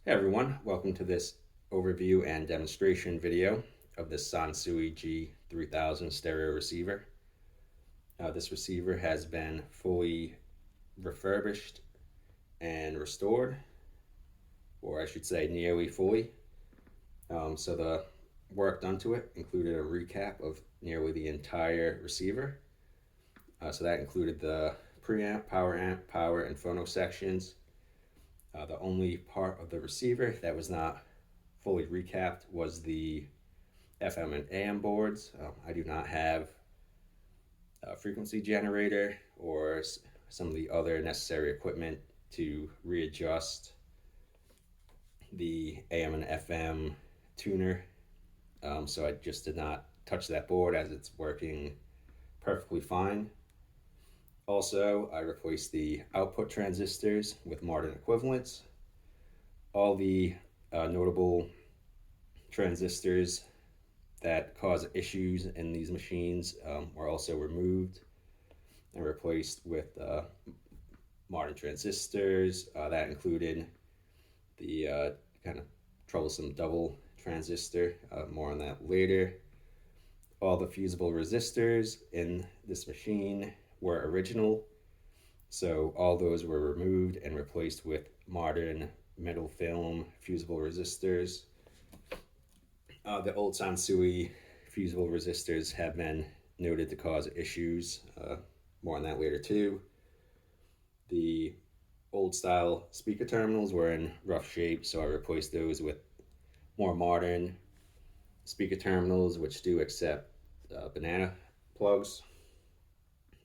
Hey everyone, welcome to this overview and demonstration video of the Sansui G3000 stereo receiver. This receiver has been fully refurbished and restored, or I should say nearly fully. So the work done to it included a recap of nearly the entire receiver. So that included the preamp, power, and phono sections. The only part of the receiver that was not fully recapped was the FM and AM boards. I do not have a frequency generator or some of the other necessary equipment to readjust the AM and FM tuner. So I just did not touch that board as it's working perfectly fine. Also, I replaced the output transistors with modern equivalents. All the notable transistors that cause issues in these machines were also removed and replaced with modern transistors. That included the kind of troublesome double transistor. More on that later. All the fusible resistors in this machine were original, so all those were removed and replaced with modern metal film fusible resistors. The old Sansui fusible resistors have been noted to cause issues. More on that later too. The old style speaker terminals were in rough shape, so I replaced those with more modern speaker terminals, which do accept banana plugs.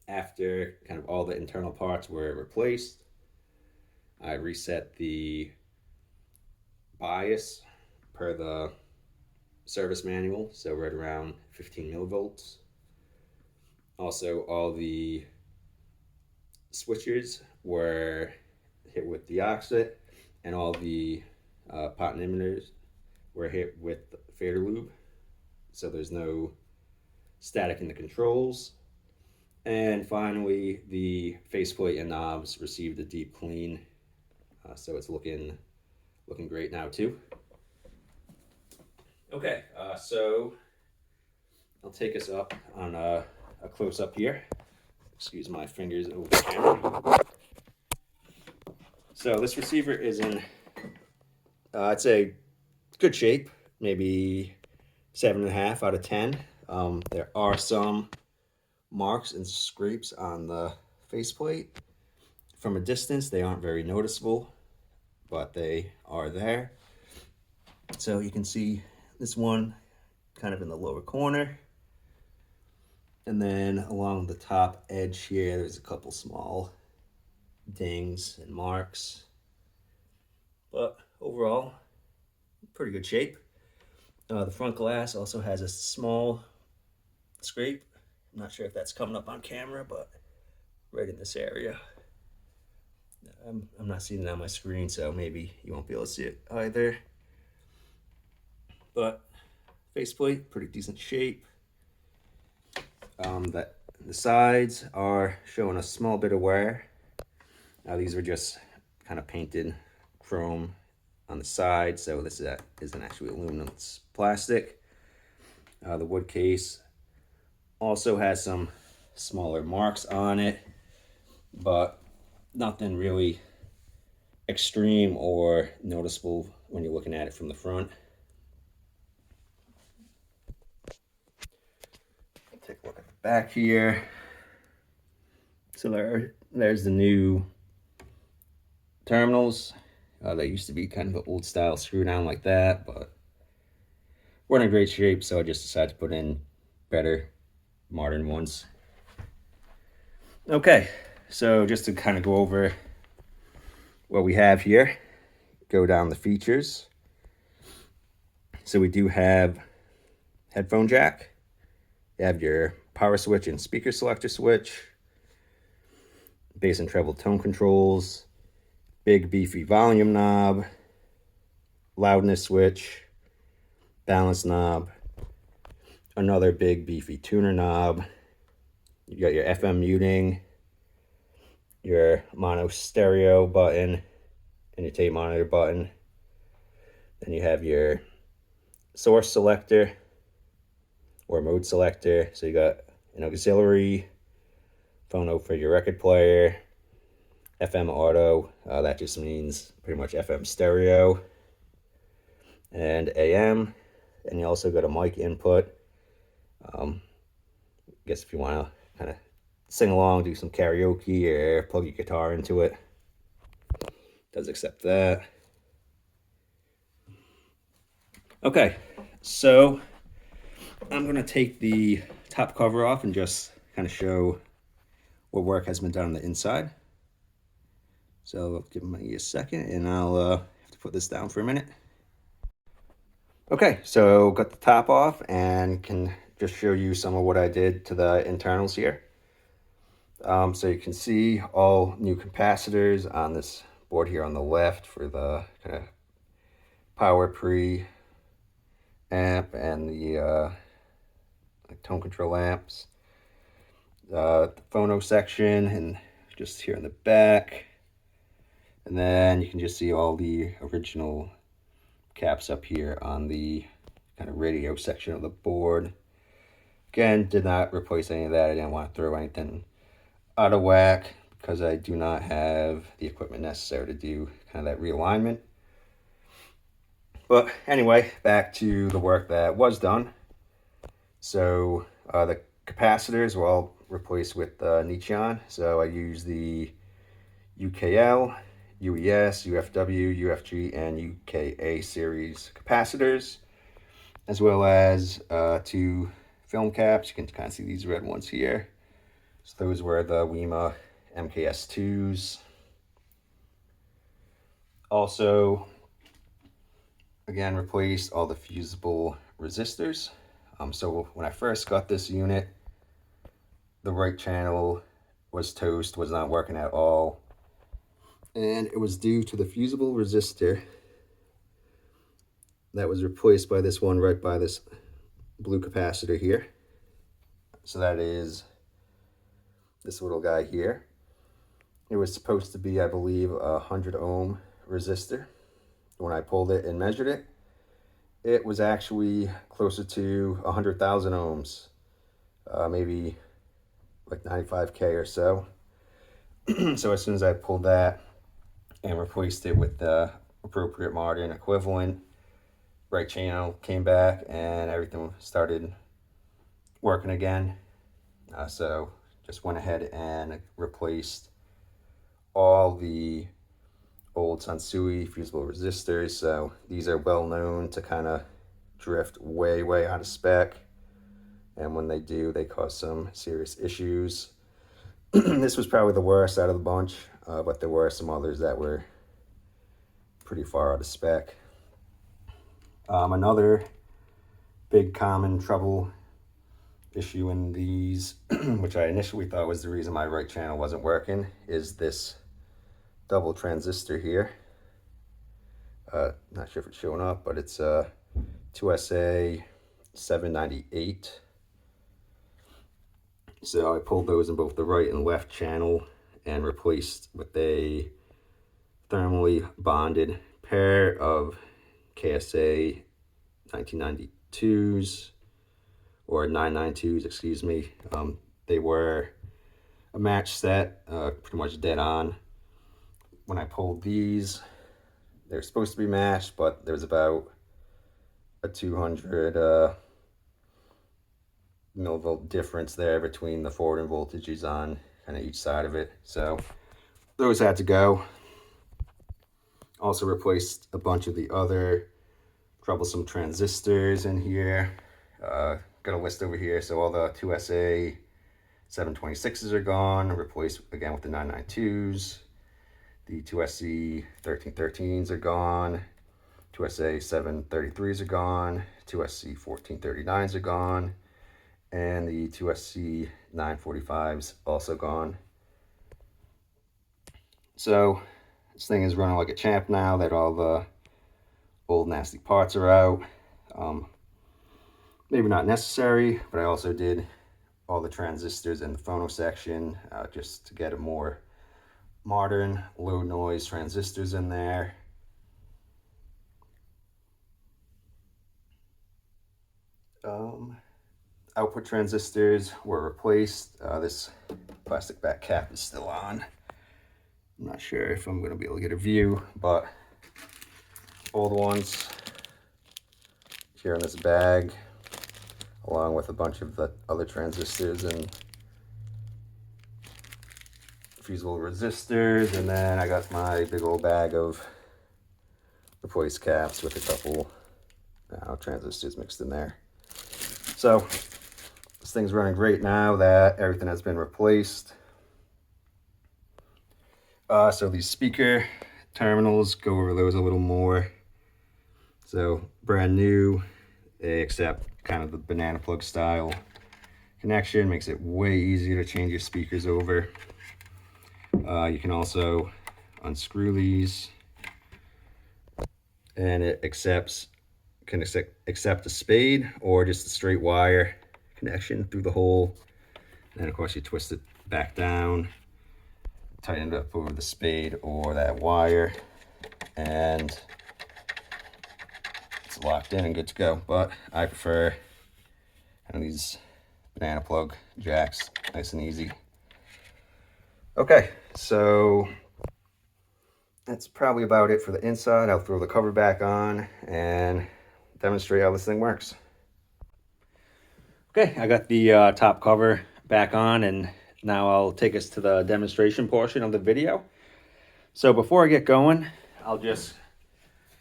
After kind of all the internal parts were replaced, I reset the bias per the service manual, so right around 15 millivolts. Also, all the switches were hit with the AUX, and all the pot emitters were hit with fader lube, so there's no static in the controls. And finally, the faceplate and knobs received a deep clean, so it's looking great now too. Okay, so I'll take us up on a close-up here. Excuse my fingers over the camera. So this receiver is in, I'd say, good shape, maybe 7.5 out of 10. There are some marks and scrapes on the faceplate. From a distance, they aren't very noticeable, but they are there. So you can see this one kind of in the lower corner. And then along the top edge here, there's a couple small dings and marks. But overall, pretty good shape. The front glass also has a small scrape. I'm not sure if that's coming up on camera, but right in this area. I'm not seeing it on my screen, so maybe you won't be able to see it either. But faceplate, pretty decent shape. That the sides are showing a small bit of wear. Now these were just kind of painted chrome on the side, so this isn't actually aluminum, it's plastic. The wood case also has some smaller marks on it, but nothing really extreme or noticeable when you're looking at it from the front. Take a look at the back here. So there's the new terminals. They used to be kind of an old style screw down like that, but we're in great shape, so I just decided to put in better modern ones. Okay, so just to kind of go over what we have here, go down the features. So we do have headphone jack. You have your power switch and speaker selector switch, bass and treble tone controls, big beefy volume knob, loudness switch, balance knob, another big beefy tuner knob. You got your FM muting, your mono stereo button, and your tape monitor button. Then you have your source selector or mode selector. So you got an auxiliary, phono for your record player, FM auto, that just means pretty much FM stereo, and AM. And you also got a mic input. I guess if you want to kind of sing along, do some karaoke, or plug your guitar into it, does accept that. Okay, so I'm going to take the top cover off and just kind of show what work has been done on the inside. So give me a second and I'll have to put this down for a minute. Okay, so got the top off and can just show you some of what I did to the internals here. So you can see all new capacitors on this board here on the left for the kind of power pre amp and the tone control amps. The phono section and just here in the back. And then you can just see all the original caps up here on the kind of radio section of the board. Again, did not replace any of that. I didn't want to throw anything out of whack because I do not have the equipment necessary to do kind of that realignment. But anyway, back to the work that was done. So the capacitors were all replaced with Nichon. So I used the UKL, UES, UFW, UFG, and UKA series capacitors, as well as 2 film caps. You can kind of see these red ones here. So those were the WEMA MKS2s. Also, again, replaced all the fusible resistors. So when I first got this unit, the right channel was toast, was not working at all. And it was due to the fusible resistor that was replaced by this one right by this blue capacitor here. So that is this little guy here. It was supposed to be, I believe, a 100 ohm resistor. When I pulled it and measured it, it was actually closer to 100,000 ohms, maybe like 95K or so. So as soon as I pulled that and replaced it with the appropriate modern equivalent, right channel came back and everything started working again. So just went ahead and replaced all the old Sansui fusible resistors. So these are well known to kind of drift way out of spec, and when they do, they cause some serious issues. This was probably the worst out of the bunch, but there were some others that were pretty far out of spec. Another big common trouble issue in these, which I initially thought was the reason my right channel wasn't working, is this double transistor here. Not sure if it's showing up, but it's a 2SA 798. So I pulled those in both the right and left channel and replaced with a thermally bonded pair of KSA 1992s, or 992s, excuse me. They were a match set, pretty much dead on. When I pulled these, they're supposed to be matched, but there's about a 200 millivolt difference there between the forward voltages on kind of each side of it. So those had to go. Also replaced a bunch of the other troublesome transistors in here. Got a list over here. So all the 2SA 726s are gone, replaced again with the 992s. The 2SC 1313s are gone. 2SA 733s are gone. 2SC 1439s are gone. And the 2SC 945s also gone. So this thing is running like a champ now that all the old nasty parts are out. Maybe not necessary, but I also did all the transistors in the phono section just to get a more modern low noise transistors in there. Output transistors were replaced. This plastic back cap is still on. I'm not sure if I'm going to be able to get a view, but all the ones here in this bag, along with a bunch of the other transistors and fusible resistors, and then I got my big old bag of replaced caps with a couple transistors mixed in there. So this thing's running great now that everything has been replaced. So these speaker terminals, go over those a little more. So brand new, they accept kind of the banana plug style connection, makes it way easier to change your speakers over. You can also unscrew these, and it can accept a spade or just a straight wire connection through the hole. And then of course you twist it back down, tighten it up over the spade or that wire, and it's locked in and good to go. But I prefer these banana plug jacks, nice and easy. Okay, so that's probably about it for the inside. I'll throw the cover back on and demonstrate how this thing works. Okay, I got the top cover back on, and now I'll take us to the demonstration portion of the video. So before I get going, I'll just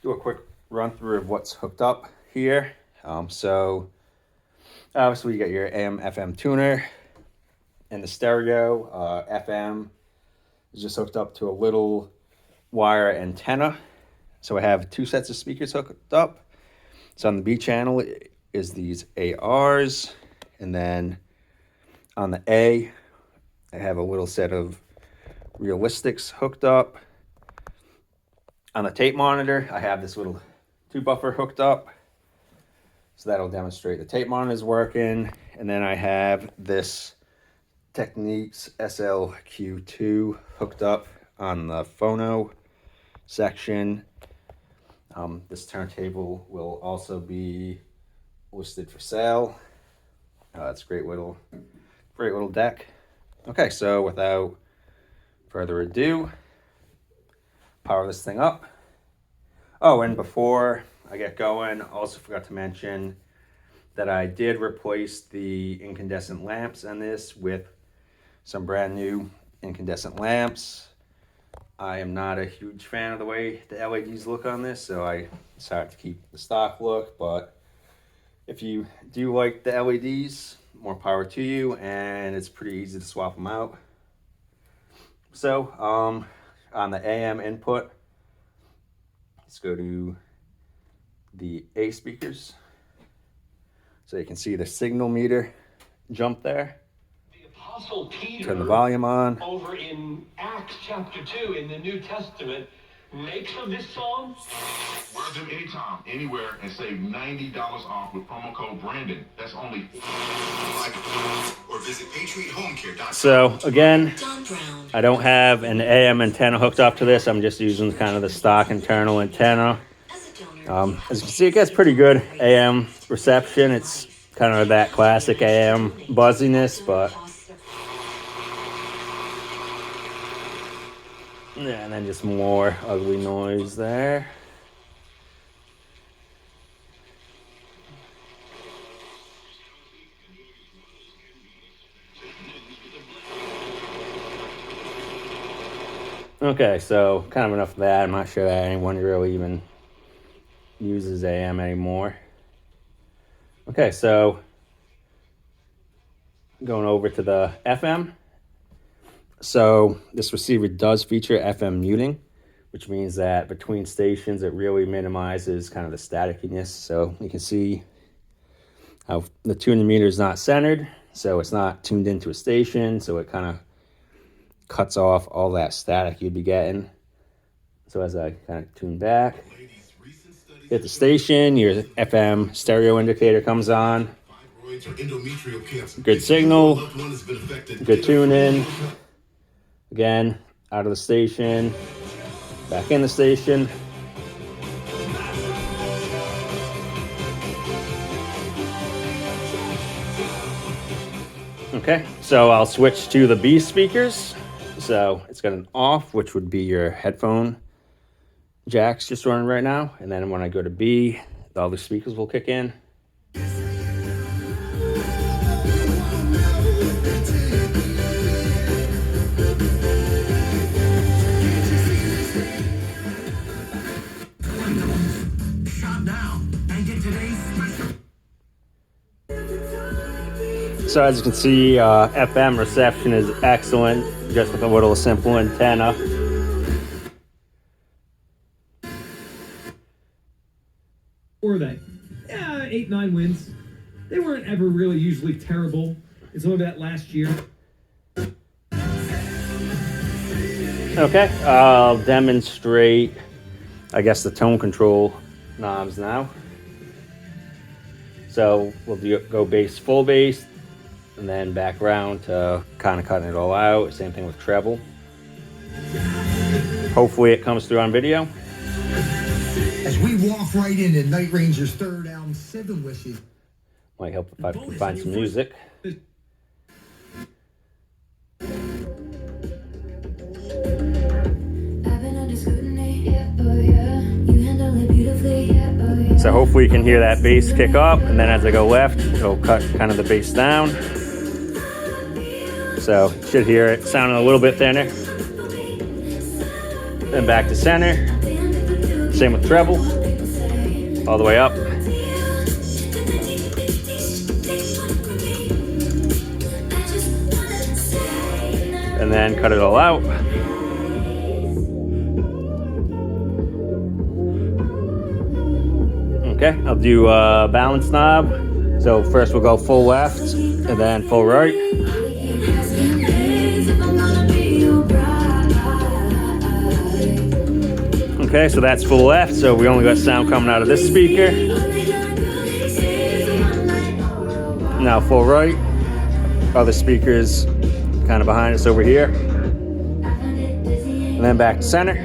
do a quick run through of what's hooked up here. So obviously you got your AM FM tuner, and the stereo FM is just hooked up to a little wire antenna. So I have two sets of speakers hooked up. So on the B channel is these ARs, and then on the A, I have a little set of realistics hooked up. On the tape monitor, I have this little 2-buffer hooked up. So that'll demonstrate the tape monitor is working. And then I have this Techniques SLQ2 hooked up on the Phono section. This turntable will also be listed for sale. It's a great little deck. Okay, so without further ado, power this thing up. Oh, and before I get going, I also forgot to mention that I did replace the incandescent lamps on this with some brand new incandescent lamps. I am not a huge fan of the way the LEDs look on this, so I decided to keep the stock look. But if you do like the LEDs, more power to you, and it's pretty easy to swap them out. So on the AM input, let's go to the A speakers. So you can see the signal meter jump there. Apostle Peter, turn the volume on. Over in Acts chapter 2 in the New Testament, makes of this song. Wear them anytime, anywhere, and save $90 off with promo code Brandon. That's only or visit PatriotHomeCare.com. So again, I don't have an AM antenna hooked up to this. I'm just using kind of the stock internal antenna. As you can see, it gets pretty good AM reception. It's kind of that classic AM buzziness, but yeah, and then just more ugly noise there. Okay, so kind of enough of that. I'm not sure that anyone really even uses AM anymore. Okay, so going over to the FM. So this receiver does feature FM muting, which means that between stations it really minimizes kind of the staticiness. So you can see how the tuning meter is not centered, so it's not tuned into a station, so it kind of cuts off all that static you'd be getting. So as I kind of tune back, hit the station, your FM stereo indicator comes on. Good signal, good tune in. Again, out of the station, back in the station. Okay, so I'll switch to the B speakers. So it's got an off, which would be your headphone jacks just running right now. And then when I go to B, all the speakers will kick in. So as you can see, FM reception is excellent, just with a little simple antenna. Were they? Yeah, 8-9 wins. They weren't ever really usually terrible. It's only that last year. Okay, I'll demonstrate, I guess, the tone control knobs now. So we'll go bass, full bass, and then back round to kind of cutting it all out. Same thing with treble. Hopefully it comes through on video. As we walk right into Night Ranger's third album, 7 Wishes. Might help if I can find some music. So hopefully you can hear that bass kick up, and then as I go left, it'll cut kind of the bass down. So you should hear it sounding a little bit thinner. Then back to center. Same with treble. All the way up. And then cut it all out. Okay, I'll do a balance knob. So first we'll go full left and then full right. Okay, so that's full left, so we only got sound coming out of this speaker. Now full right. Other speakers kind of behind us over here. And then back to center.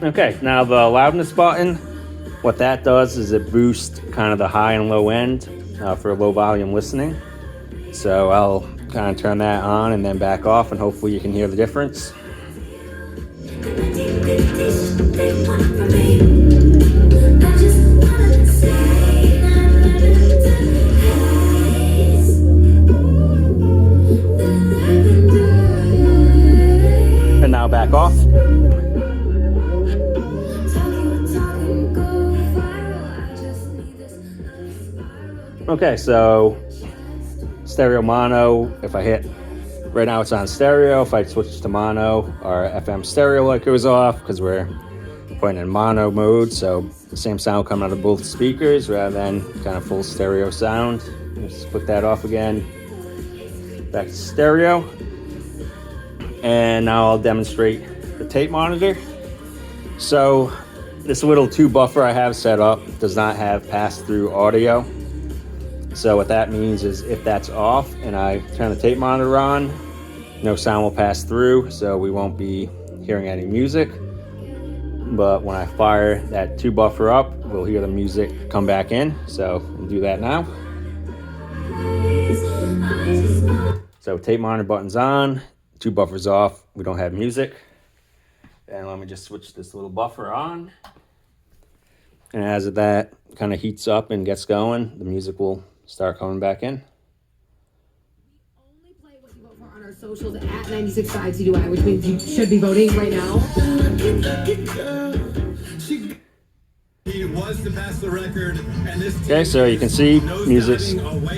Okay, now the loudness button, what that does is it boosts kind of the high and low end for low volume listening. So I'll kind of turn that on and then back off, and hopefully you can hear the difference. And now back off. Okay, so stereo mono, if I hit, right now it's on stereo. If I switch to mono, or FM stereo like it was off, because we're putting in mono mode, so the same sound coming out of both speakers rather than kind of full stereo sound. Just put that off again, back to stereo. And now I'll demonstrate the tape monitor. So this little 2 buffer I have set up does not have pass-through audio. So what that means is if that's off and I turn the tape monitor on, no sound will pass through, so we won't be hearing any music. But when I fire that 2 buffer up, we'll hear the music come back in. So we'll do that now. So tape monitor button's on, 2 buffers off, we don't have music. And let me just switch this little buffer on. And as that kind of heats up and gets going, the music will start coming back in. Only play what you vote for on our socials at 96.5 CDY, which means you should be voting right now. Okay, so you can see music's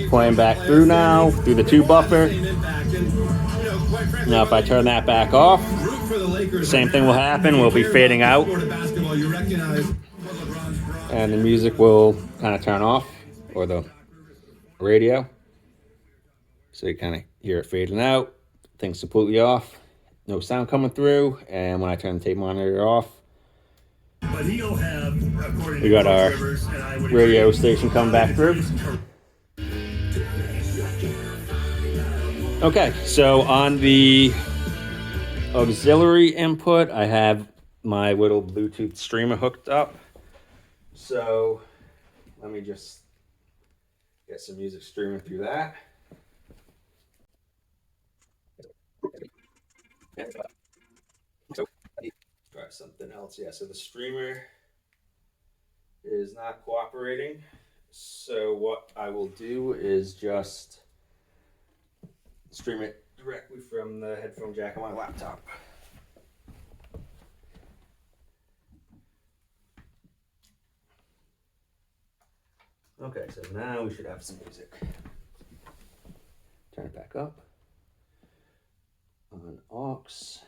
playing back through now, through the 2 buffer. Now if I turn that back off, the same thing will happen. We'll be fading out. And the music will kind of turn off, or the radio. So you kind of hear it fading out. Things completely off. No sound coming through. And when I turn the tape monitor off, we got our radio station coming back through. Okay, so on the auxiliary input, I have my little Bluetooth streamer hooked up. So let me just get some music streaming through that. Try something else. Yeah, so the streamer is not cooperating. So what I will do is just stream it directly from the headphone jack on my laptop. Okay, so now we should have some music. Turn it back up. On AUX.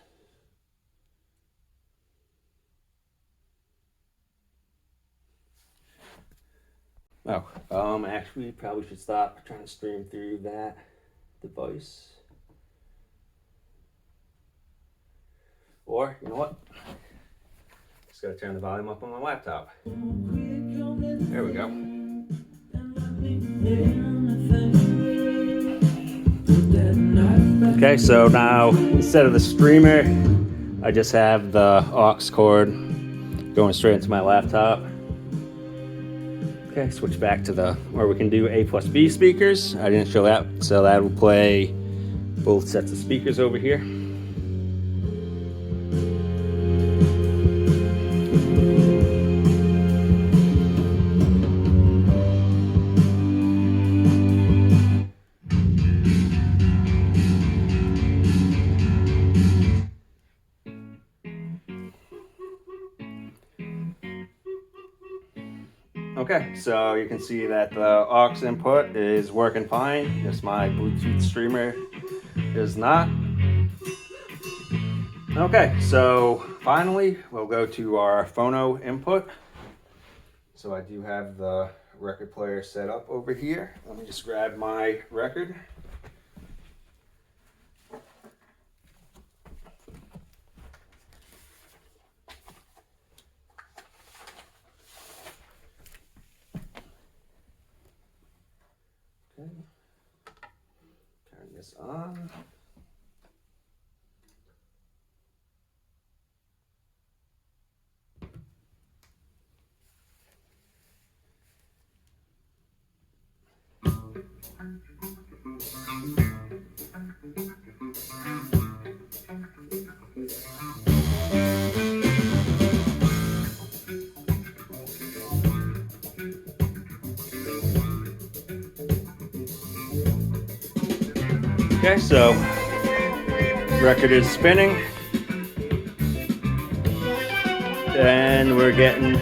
Actually, probably should stop trying to stream through that device. Or, you know what? Just gotta turn the volume up on my laptop. There we go. Okay, so now instead of the streamer, I just have the AUX cord going straight into my laptop. Okay, switch back to where we can do A+B speakers. I didn't show that, so that will play both sets of speakers over here. Okay, so you can see that the AUX input is working fine. Just my Bluetooth streamer is not. Okay, so finally we'll go to our Phono input. So I do have the record player set up over here. Let me just grab my record. Okay. Turn this on. Okay, so record is spinning and we're getting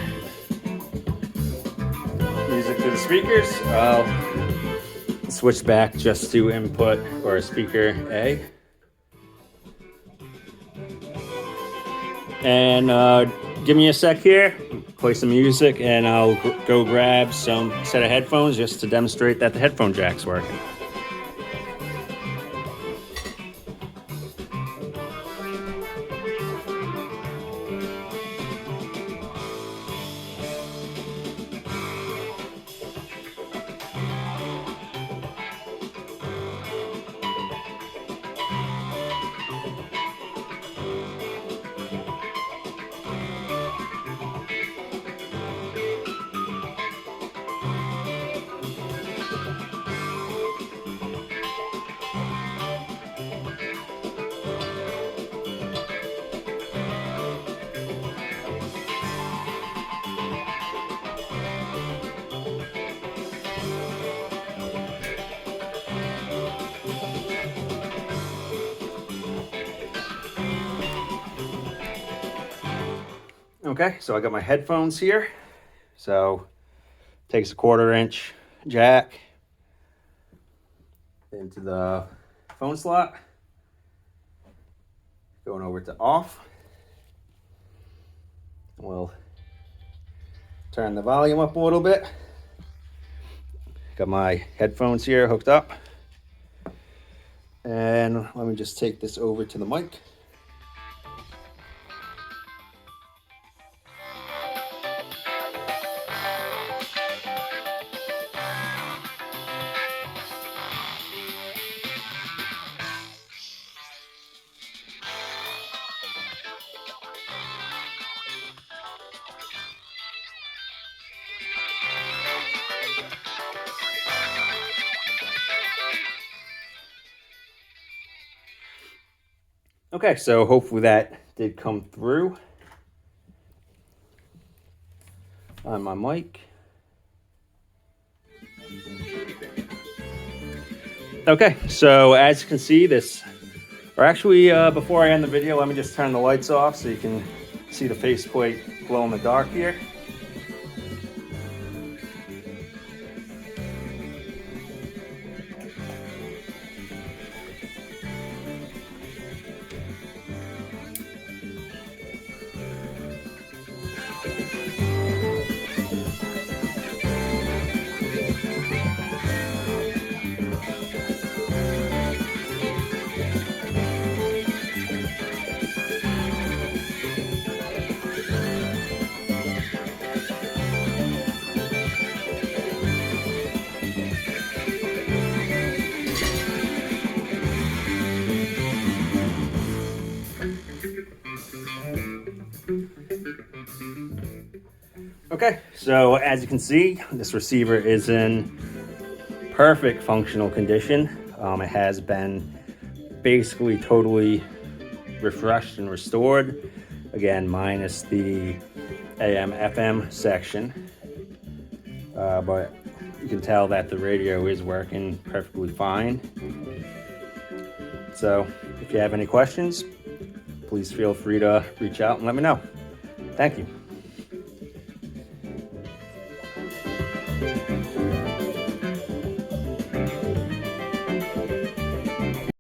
music to the speakers. I'll switch back just to input or speaker A. And give me a sec here, play some music, and I'll go grab some set of headphones just to demonstrate that the headphone jack's working. Okay, so I got my headphones here. So takes a 1/4-inch jack into the phone slot. Going over to off. We'll turn the volume up a little bit. Got my headphones here hooked up. And let me just take this over to the mic. Okay, so hopefully that did come through on my mic. Okay, so as you can see, this, or actually before I end the video, let me just turn the lights off so you can see the faceplate glow in the dark here. Okay, so as you can see, this receiver is in perfect functional condition. It has been basically totally refreshed and restored. Again, minus the AM FM section. But you can tell that the radio is working perfectly fine. So if you have any questions, please feel free to reach out and let me know. Thank you.